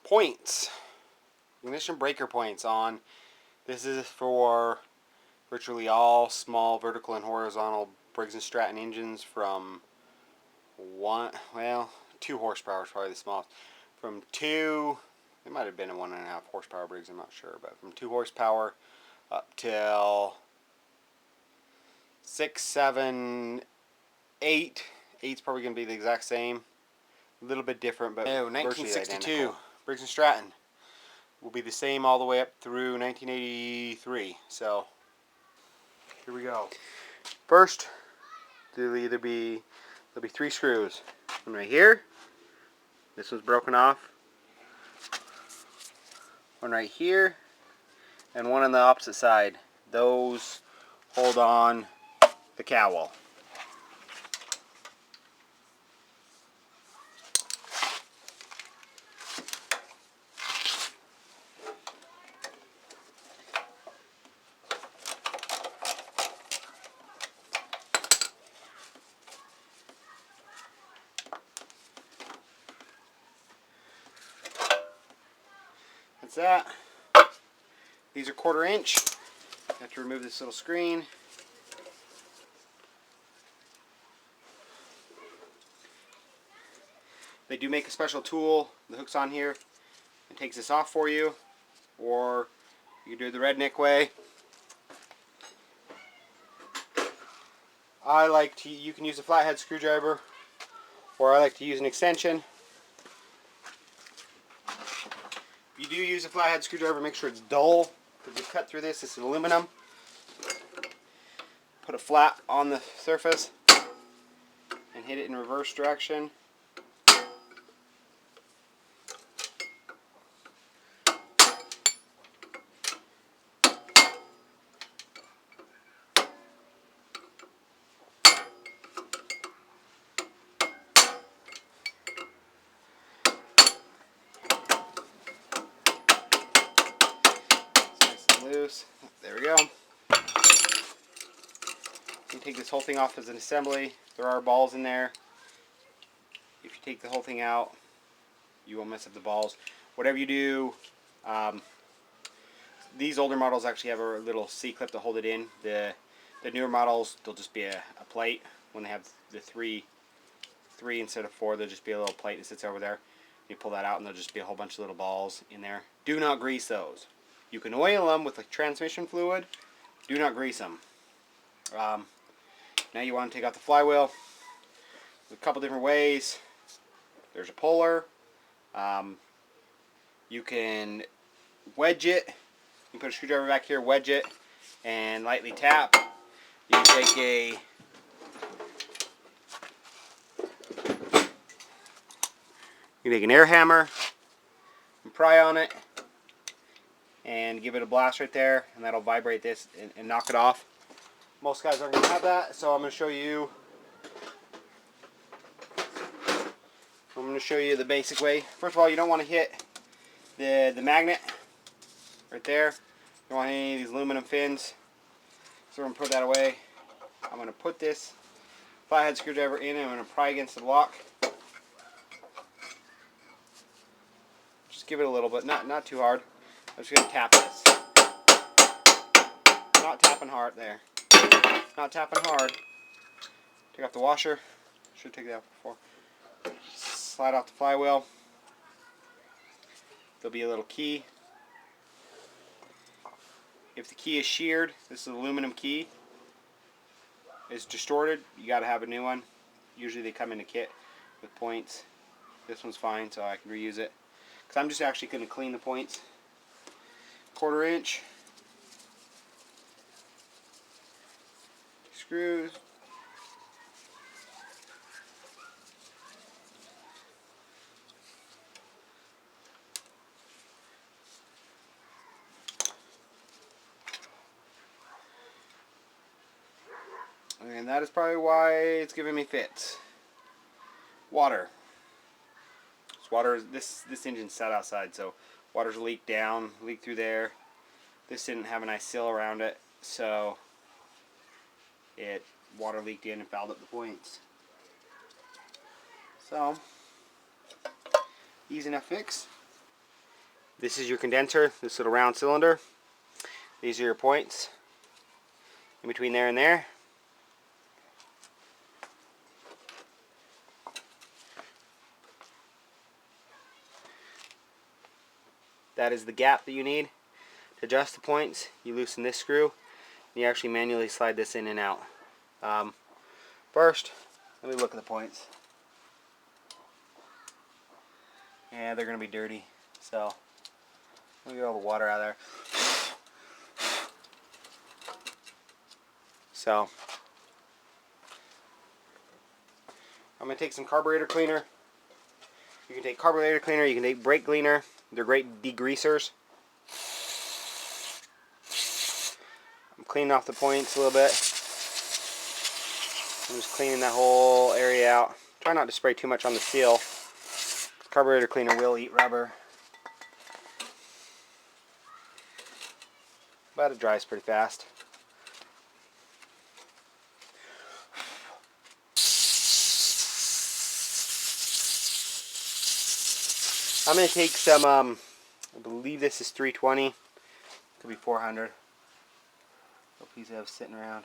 Points. Ignition breaker points on. This is for virtually all small vertical and horizontal Briggs and Stratton engines from 2 horsepower is probably the smallest. From 2, it might have been a 1.5 horsepower Briggs, I'm not sure, but from 2 horsepower up till 6, 7, 8. 8's probably going to be the exact same. A little bit different, but 1962 Briggs and Stratton will be the same all the way up through 1983. So here we go. First, there'll be 3 screws. One right here. This one's broken off. One right here, and one on the opposite side. Those hold on the cowl. That's that. These are 1/4 inch. I have to remove this little screen. They do make a special tool. The hook's on here. It takes this off for you. Or you do it the redneck way. You can use a flathead screwdriver, or I like to use an extension. If you do use a flathead screwdriver, make sure it's dull, because you cut through this. This is aluminum. Put it flat on the surface and hit it in reverse direction. Loose. There we go. You take this whole thing off as an assembly. There are balls in there. If you take the whole thing out, you won't mess up the balls. Whatever you do, these older models actually have a little C-clip to hold it in. The newer models, they'll just be a plate. When they have the three instead of 4, there'll just be a little plate that sits over there. You pull that out and there'll just be a whole bunch of little balls in there. Do not grease those. You can oil them with like transmission fluid. Do not grease them. Now you want to take out the flywheel. There's a couple different ways. There's a puller. You can wedge it. You can put a screwdriver back here, wedge it, and lightly tap. You can take an air hammer and pry on it and give it a blast right there, and that'll vibrate this and knock it off. Most guys aren't going to have that, so I'm going to show you the basic way. First of all, you don't want to hit the magnet right there. You don't want any of these aluminum fins. So we're going to put that away. I'm going to put this flathead screwdriver in and I'm going to pry against the block. Just give it a little bit, not too hard. I'm just going to tap this. Not tapping hard there. Not tapping hard. Take off the washer. Should take that off before. Slide off the flywheel. There'll be a little key. If the key is sheared, this is an aluminum key, is distorted, you got to have a new one. Usually they come in a kit with points. This one's fine, so I can reuse it. Because I'm just actually going to clean the points. 1/4 inch screws. And that is probably why it's giving me fits. Water. This engine sat outside, so water's leaked down, leaked through there. This didn't have a nice seal around it, so water leaked in and fouled up the points. So, easy enough fix. This is your condenser, this little round cylinder. These are your points in between there and there. That is the gap that you need to adjust the points. You loosen this screw, and you actually manually slide this in and out. First, let me look at the points. Yeah, they're going to be dirty, so let me get all the water out of there. So, I'm going to take some carburetor cleaner. You can take carburetor cleaner, you can take brake cleaner. They're great degreasers. I'm cleaning off the points a little bit. I'm just cleaning that whole area out. Try not to spray too much on the seal. Carburetor cleaner will eat rubber. But it dries pretty fast. I'm going to take some, I believe this is 320. Could be 400. What piece I have sitting around.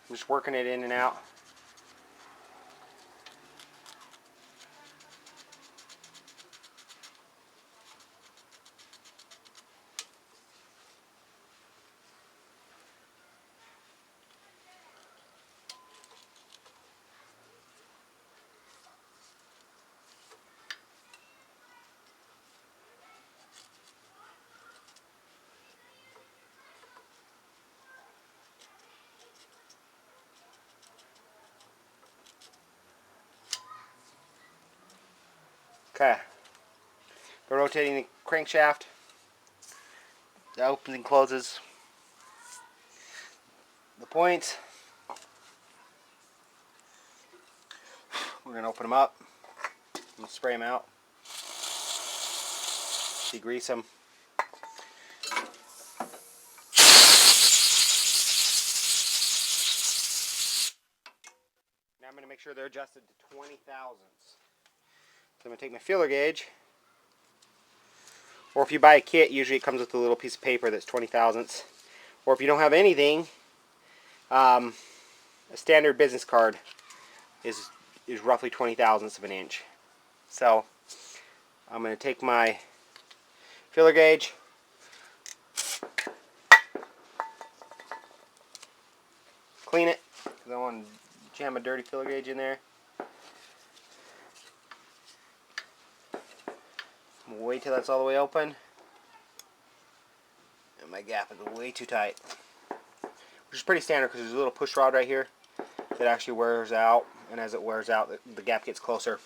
I'm just working it in and out. Okay. By rotating the crankshaft, that opens and closes the points. We're going to open them up and spray them out. Degrease them. Now I'm going to make sure they're adjusted to 20 thousandths. So I'm going to take my feeler gauge, or if you buy a kit, usually it comes with a little piece of paper that's 20 thousandths. Or if you don't have anything, a standard business card is roughly 20 thousandths of an inch. So I'm going to take my feeler gauge, clean it, because I don't want to jam a dirty feeler gauge in there. We'll wait till that's all the way open. And my gap is way too tight. Which is pretty standard because there's a little push rod right here that actually wears out. And as it wears out, the gap gets closer.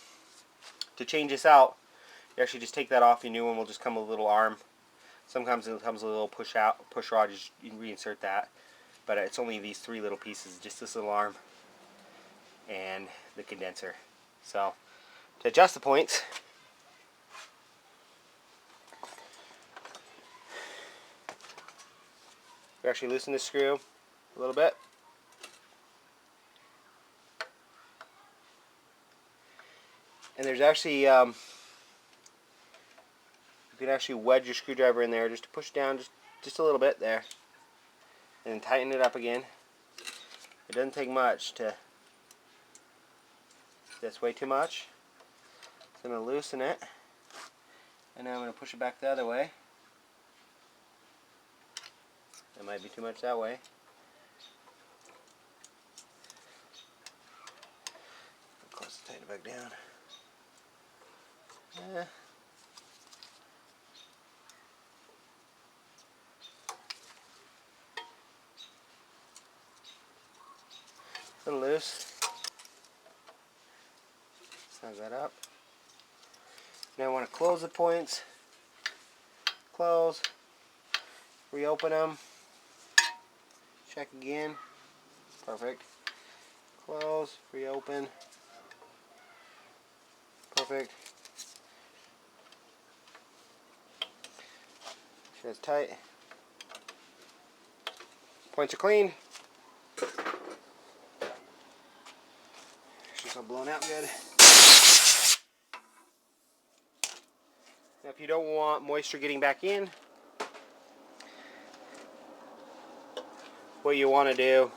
To change this out, you actually just take that off. Your new one will just come with a little arm. Sometimes it comes with a little push rod. You can reinsert that. But it's only these three little pieces, just this little arm and the condenser. So to adjust the points, we actually loosen the screw a little bit. And there's actually, you can actually wedge your screwdriver in there just to push down just a little bit there. And then tighten it up again. It doesn't take much to, that's way too much. So I'm going to loosen it. And now I'm going to push it back the other way. That might be too much that way. Close to tighten it back down. A little loose. Snug that up. Now I want to close the points. Close. Reopen them. Check again. Perfect. Close. Reopen. Perfect. Sure it's tight. Points are clean. She's all blown out good. Now if you don't want moisture getting back in, what you want to do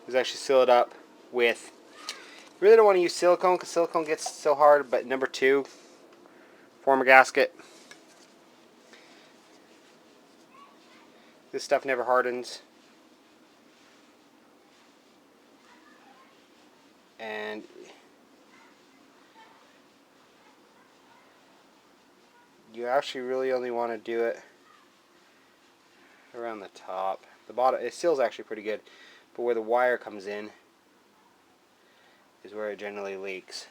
is actually seal it up with, you really don't want to use silicone because silicone gets so hard, but number 2, form a gasket. This stuff never hardens. And you actually really only want to do it around the top. The bottom, it seals actually pretty good, but where the wire comes in is where it generally leaks.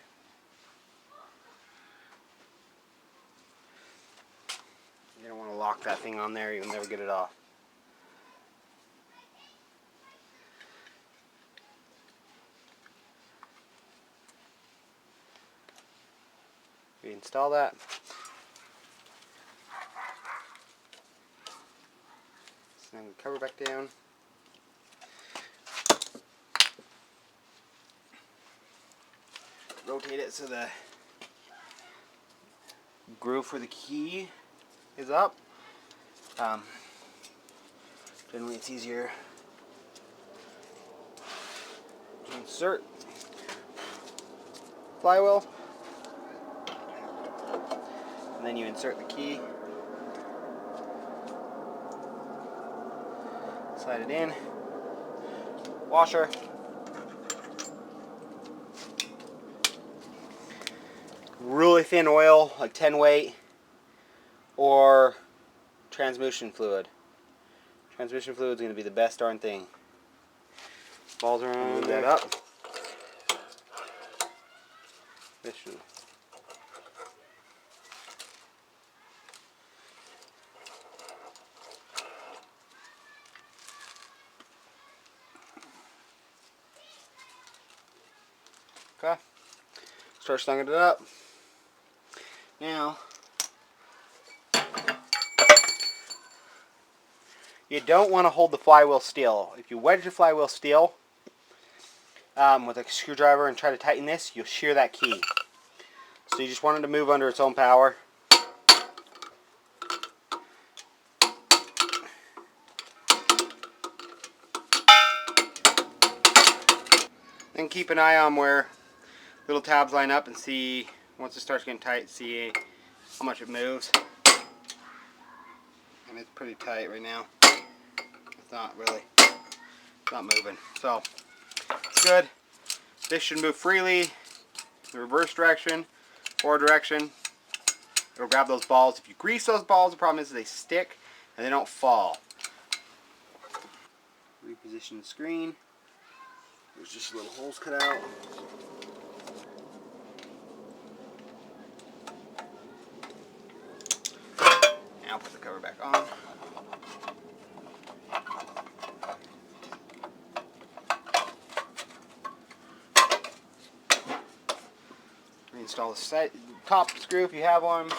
You don't want to lock that thing on there, you'll never get it off. Reinstall that. Snug the cover back down. Rotate it so the groove for the key is up. Generally it's easier to insert flywheel, and then you insert the key, slide it in, washer, really thin oil, like 10 weight, or transmission fluid. Transmission fluid is going to be the best darn thing. Balls around, move that up. This should. Okay. Start snuggening it up. Now, you don't want to hold the flywheel still. If you wedge the flywheel still with a screwdriver and try to tighten this, you'll shear that key. So you just want it to move under its own power. Then keep an eye on where little tabs line up and see, once it starts getting tight, see how much it moves. And it's pretty tight right now. It's not moving. So, it's good. This should move freely, the reverse direction, forward direction. It'll grab those balls. If you grease those balls, the problem is they stick and they don't fall. Reposition the screen. There's just little holes cut out. Now put the cover back on. Reinstall the top screw if you have one.